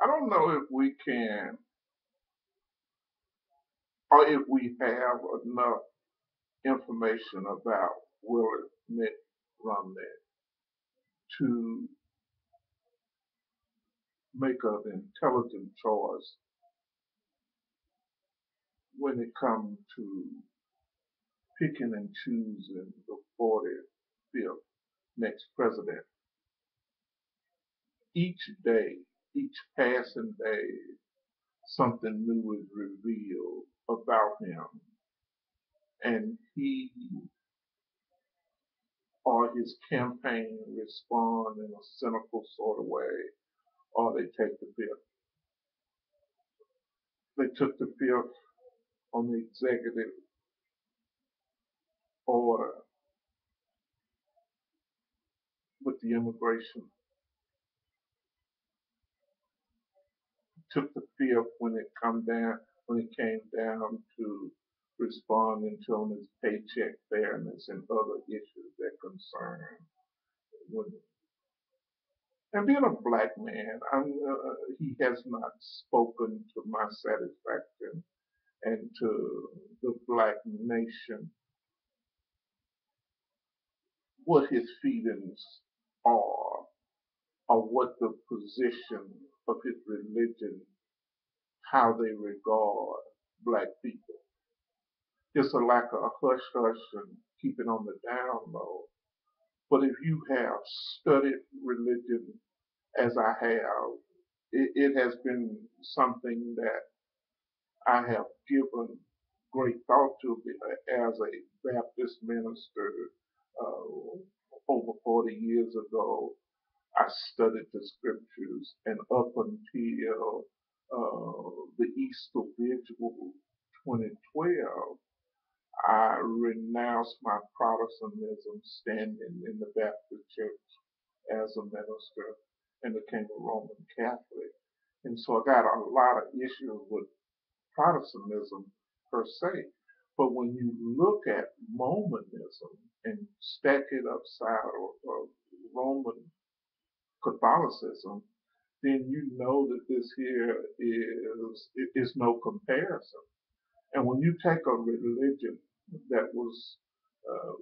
I don't know if we can, or if we have enough information about Willard Mitt Romney to make an intelligent choice when it comes to picking and choosing the 45th next president. Each day, each passing day, something new is revealed about him, and he or his campaign respond in a cynical sort of way, or they take the fifth. They took the fifth on the executive order with the immigration, took the fifth when it came down to responding to on his paycheck fairness and other issues that concern women. And being a black man, he has not spoken to my satisfaction and to the black nation what his feelings are, or what the position of his religion, how they regard black people. It's a lack of hush hush and keeping on the down low. But if you have studied religion as I have, it has been something that I have given great thought to as a Baptist minister uh, over 40 years ago. I studied the scriptures, and up until the Easter Vigil 2012, I renounced my Protestantism standing in the Baptist Church as a minister and became a Roman Catholic. And so I got a lot of issues with Protestantism per se. But when you look at Mormonism and stack it upside of Roman Catholicism, then you know that this here is no comparison. And when you take a religion that was, uh,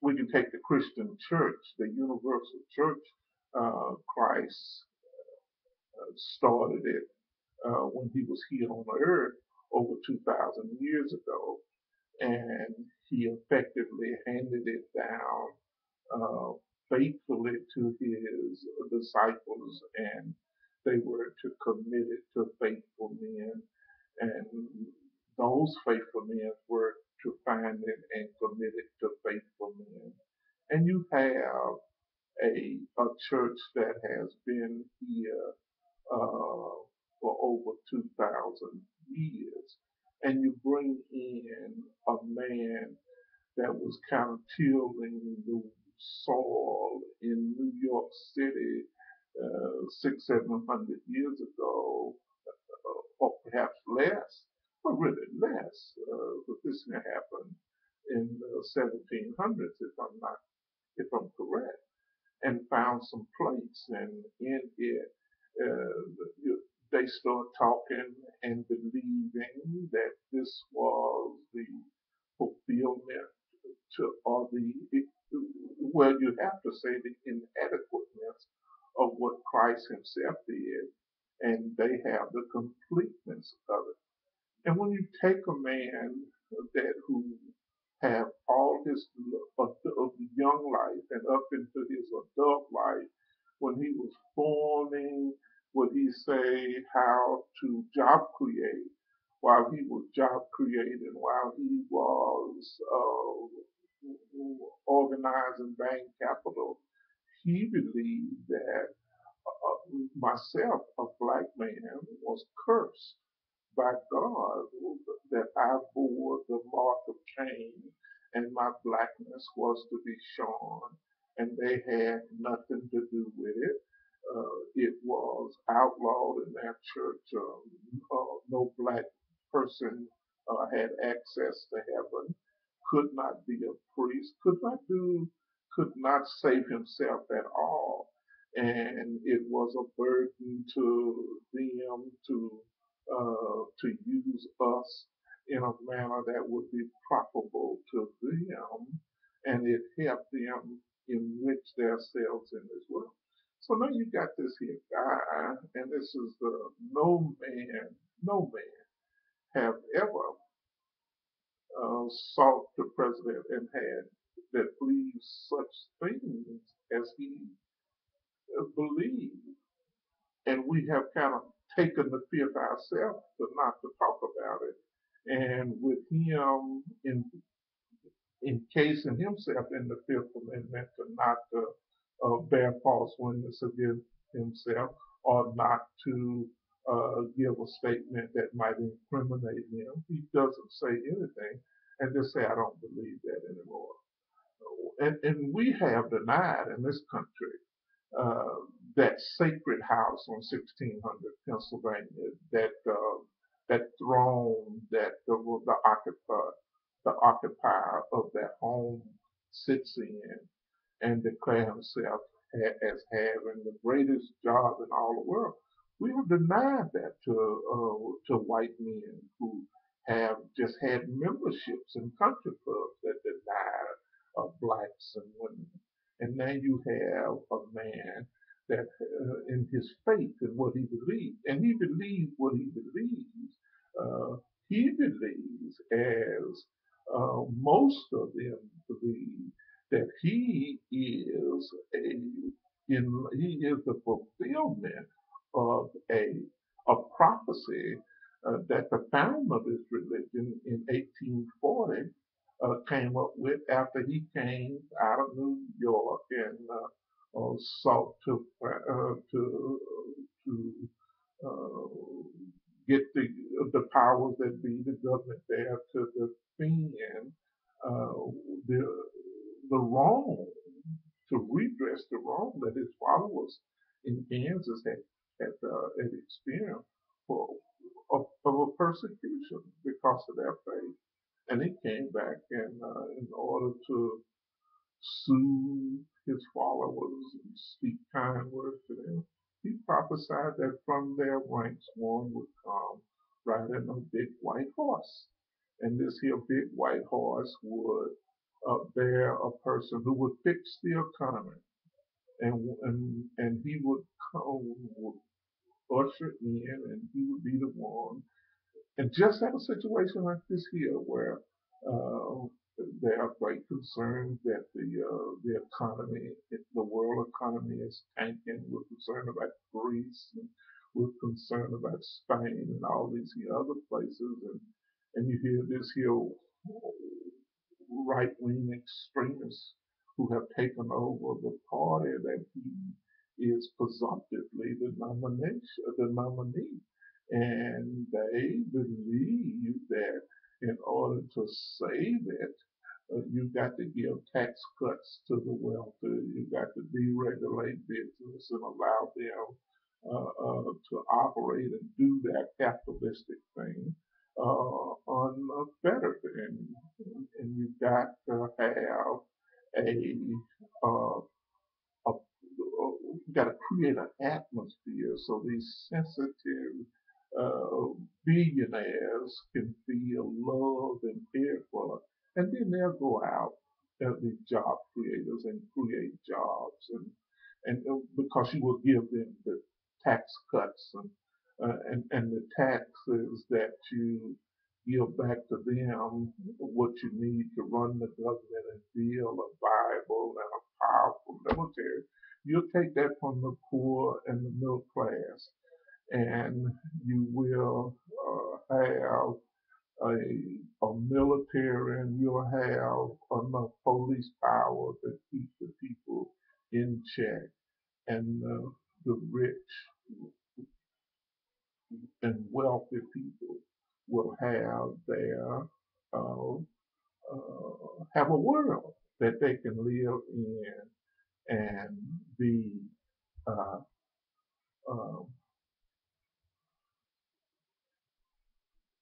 we can take the Christian church, the universal church, Christ started it when he was here on earth over 2,000 years ago. And he effectively handed it down uh, faithfully to his disciples, and they were to commit it to faithful men, and those faithful men were to find it and commit it to faithful men. And you have a church that has been here for over 2,000 years, and you bring in a man that was kind of tilling the soil in New York City 700 years ago, or perhaps less, but really less. But this happened in the 1700s, if I'm correct, and found some plates, and in it, they start talking and believing that this was the fulfillment to, or the, well, you have to say the inadequateness of what Christ himself did, and they have the completeness of it. And when you take a man that who have all his of the young life and up into his adult life, when he was forming what he say how to job create, while he was job creating, while he was organizing bank capital, he believed that myself, a black man, was cursed by God, that I bore the mark of Cain, and my blackness was to be shown, and they had nothing to do with it. It was outlawed in their church. No black person had access to heaven, could not be a priest, could not save himself at all. and it was a burden to them to use us in a manner that would be profitable to them, and it helped them enrich themselves in this world. So now you got this here guy, and this is the no man have ever sought the president and had that believes such things as he believed. And we have kind of taken the fifth ourselves to not to talk about it. And with him encasing himself in the Fifth Amendment to not to bear false witness against himself or not to give a statement that might incriminate him, he doesn't say anything and just say, I don't believe that anymore. And we have denied in this country uh, that sacred house on 1600 Pennsylvania, that throne that the occupier of that home sits in and declare himself as having the greatest job in all the world. We have denied that to white men who have just had memberships in country clubs that deny blacks and women. And now you have a man that in his faith and what he believes, and he believes what he believes. Uh, he believes, as most of them believe, that he is the fulfillment of a prophecy that the founder of this religion in 1840 came up with after he came out of New York and sought to get the powers that be, the government there, to defend uh, the the wrong, to redress the wrong that his followers in Kansas had experienced for of a persecution because of their faith. And he came back and in order to soothe his followers and speak kind words to them, he prophesied that from their ranks one would come riding a big white horse. And this here big white horse would bear a person who would fix the economy. And he would come, would usher in, and he would be the one and just have a situation like this here where uh, there are great concerns that the economy, the world economy is tanking. We're concerned about Greece, and we're concerned about Spain and all these other places. And you hear this here right wing extremists who have taken over the party that he is presumptively the nominee. And they believe that in order to save it, you've got to give tax cuts to the wealthy. You've got to deregulate business and allow them to operate and do that capitalistic thing unfettered. And you've got to have a uh, you got to create an atmosphere so these sensitive uh, billionaires can feel loved and cared for, and then they'll go out as the job creators and create jobs, and because you will give them the tax cuts and the taxes that you give back to them what you need to run the government and build a viable and a powerful military. You'll take that from the poor and the middle class, and you will have a military, and you'll have enough police power to keep the people in check, and the rich and wealthy people will uh, have a world that they can live in and be uh, uh,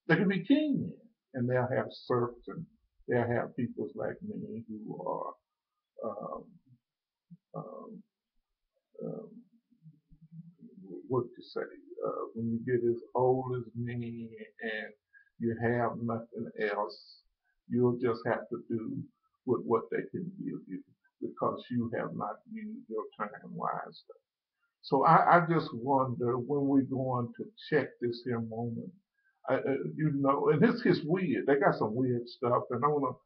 they can be king in, and they'll have serfs and they'll have people like me who are um, um, what you say, when you get as old as me and you have nothing else, you'll just have to do with what they can give you because you have not used your time wisely. So I just wonder when we're going to check this here moment, and this is weird. They got some weird stuff, and I want to.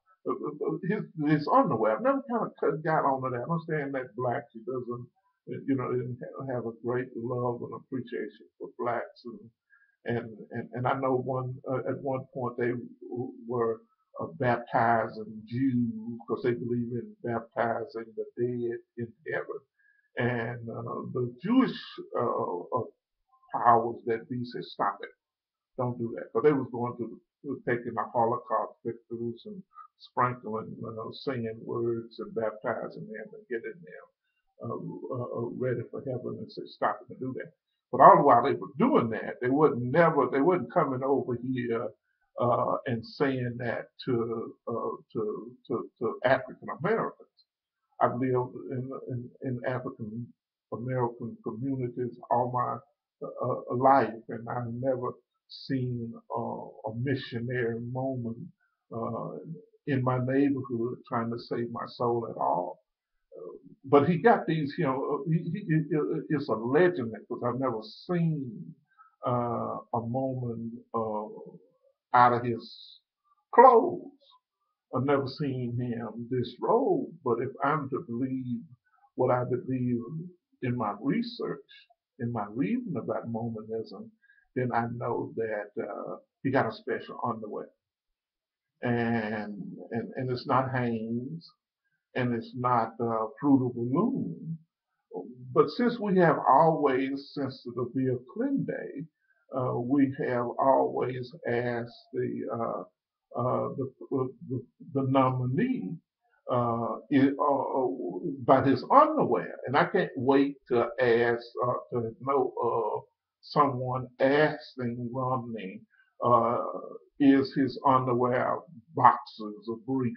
His underwear. I've never kind of got onto that. I understand that blacks, he doesn't, didn't have a great love and appreciation for blacks, and I know at one point they were baptizing Jews because they believe in baptizing the dead in heaven. And the Jewish powers that be said, stop it, don't do that. But they was going to taking the Holocaust victims and sprinkling, singing words and baptizing them and getting them ready for heaven and said, stop it and do that. But all the while they were doing that, they wasn't coming over here and saying that to African Americans. I've lived in African American communities all my life, and I've never seen a missionary moment uh, in my neighborhood trying to save my soul at all. But he got these, it's a legend because I've never seen a moment out of his clothes. I've never seen him disrobe, but if I'm to believe what I believe in my research, in my reading about Mormonism, then I know that he got a special underwear, and it's not Hanes, and it's not Fruit of the Loom. But since we have always, since the Bill Clinton day, we have always asked the nominee about his underwear, and I can't wait to ask to know someone asking Romney, is his underwear boxers or brief?